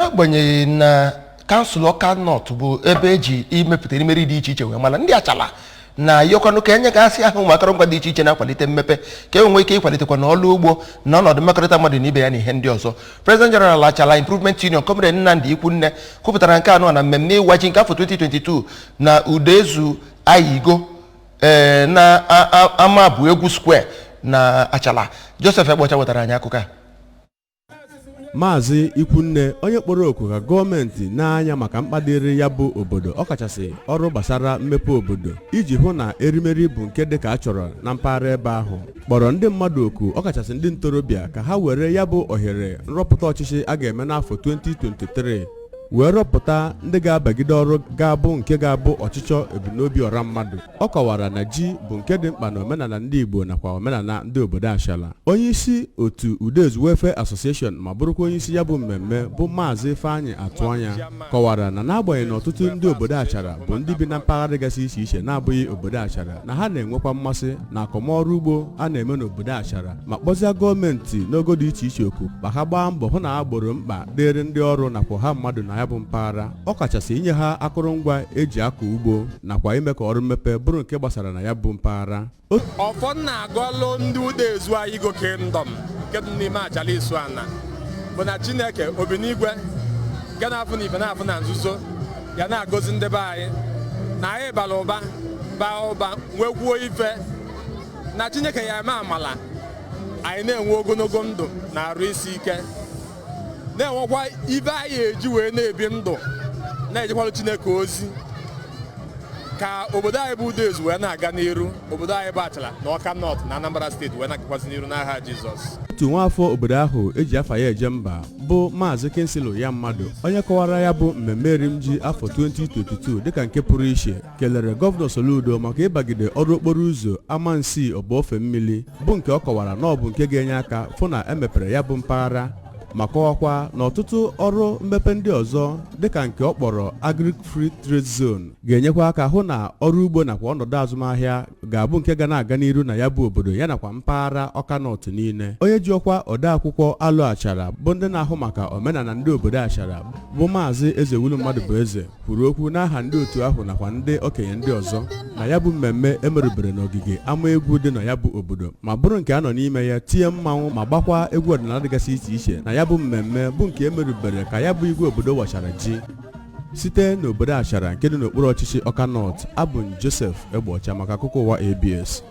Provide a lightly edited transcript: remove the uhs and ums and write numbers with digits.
agbanyeghị na kansụl Ọka North bụ ebe eji imepụta erimeri dị iche iche wee mara ndị Achalla na yọkwanụ ka enye gasị ahụ maka ngwa dị iche iche na-akwalite mmepe ka enwe ike ịkwalitekwa n'ọrụ ugbo na ọnọdụ mmekọrịta mmadụ na ibe ya na ihe ndị ọzọ. President General Achalla Improvement Union Comrade Nnamdi Ikwunne kwupụtara nke anọ na mmemme ịwa ji nke afọ 2022 na Udezu Ayigo na ama bụ egwu square na Achalla. Joseph Egbocha wetara anyị akụkọ a. Maazị Ikwunne onye kpọrọ oku ka gọọmenti na-anya maka mkpadịrị ya bụ obodo ọkachasị ọrụ gbasara mmepe obodo iji hụ na erimeri bụ nke dị ka a chọrọ na mpaghara ebe ahụ, kpọrọ ndị mmadụ oku ọkachasị ndị ntorobịa ka ha were ya bụ ohere nrọpụta ọchịchị a ga-eme n'afọ 2023 wee rọpụta ndị ga-abagide ọrụ ga-abụ nke ga-abụ ọchịchọ ebumnobi ọra mmadụ. Ọ kọwara na ji bụ nke dị mkpa na omenala ndị Igbo nakwa omenala ndị obodo Achalla. Onye isi otu Udezu Welfare Association ma bụrụkwa onye isi ya bụ mmemme bụ Maazị Ifeanyị Atụanya kọwara na n'agbanyeghị na ọtụtụ ndị obodo Achalla bụ ndị bi na mpaghara dịgasị iche iche na-abụghị obodo Achalla na ha na-enwekwa mmasị na akọmọrụ ugbo a na-eme n'obodo Achalla, ma kpọzie gọọmenti n'ogo dị iche iche oku ka ha gbaa mbọ hụ na ha gboro mkpa dịrị ndị ọrụ nakwa ha mmadụ na ya bụ mpaghara, ọkachasị inye ha akụrụngwa eji akọ ugbo nakwa ime ka ọrụ mmepe bụrụ nke gbasara na ya bụ mpaghara. Ọfọ na-agọlụ ndị Udezu Ayigo Kingdom nke dị n'ime Achalla isu ana bụ na Chineke obinigwe nke na-afụ na ife na-afụ na nzuzo ya na-agọzi ndị be anyị na anyị bara ụba baa ụba nwekwuo ife na Chineke ya eme amala anyị na-enwe ogologo ndụ na arụ isi ike na-enwekwa ibe anyị eji wee na-ebi ndụ na-ejekwara Chineke ozi ka obodo anyị bụ Udezu wee na-aga n'iru, obodo anyị bụ Achalla na Ọka North na Anambra steeti wee na-agakwazị n'iru n'aha Jizọs. Otu nwaafọ obodo ahụ eji afa ya eje mba bụ Maazị Kinsilo ya mmadụ onye kọwara ya bụ mmemme erim ji afọ 2022 dịka nke pụrụ iche kelere Gọvanọ Soludo maka ịbagide ọrụ okporo ụzọ Amansi Obofe Mmili bụ nke ọ kọwara na ọ bụ nke ga-enye aka fụ na emepere ya bụ mpaghara, ma kọwakwa na ọtụtụ ọrụ mmepe ndị ọzọ dịka nke ọ kpọrọ Agric Free Trade Zone ga-enyekwa aka hụ na ọrụ ugbo nakwa ọnọdụ azụmahịa ga-abụ nke ga na-aga n'iru na ya bụ obodo ya nakwa mpaghara Ọka North niile. Onye ji ọkwa odeakwụkwọ Alụ Achalla bụ ndị na-ahụ maka omenala ndị obodo Achalla bụ Maazị Ezewulu Mmadụbụeze kwuru okwu n'aha ndị otu ahụ nakwa ndị okenye ndị ọzọ na ya bụ mmemme emerubere n'ogige ama egwu dị na ya bụ obodo ma bụrụ nke a nọ n'ime ya tie mmanwụ ma gbakwa egwu ọdịnala dịgasị iche iche na ya bụ mmemme bụ nke emerubere ka ya bụ igwe obodo wachara ji site n'obodo Achalla nke dị n'okpuru ọchịchị Ọka North. Abụ m Joseph Egbocha maka akụkọ ụwa ABS.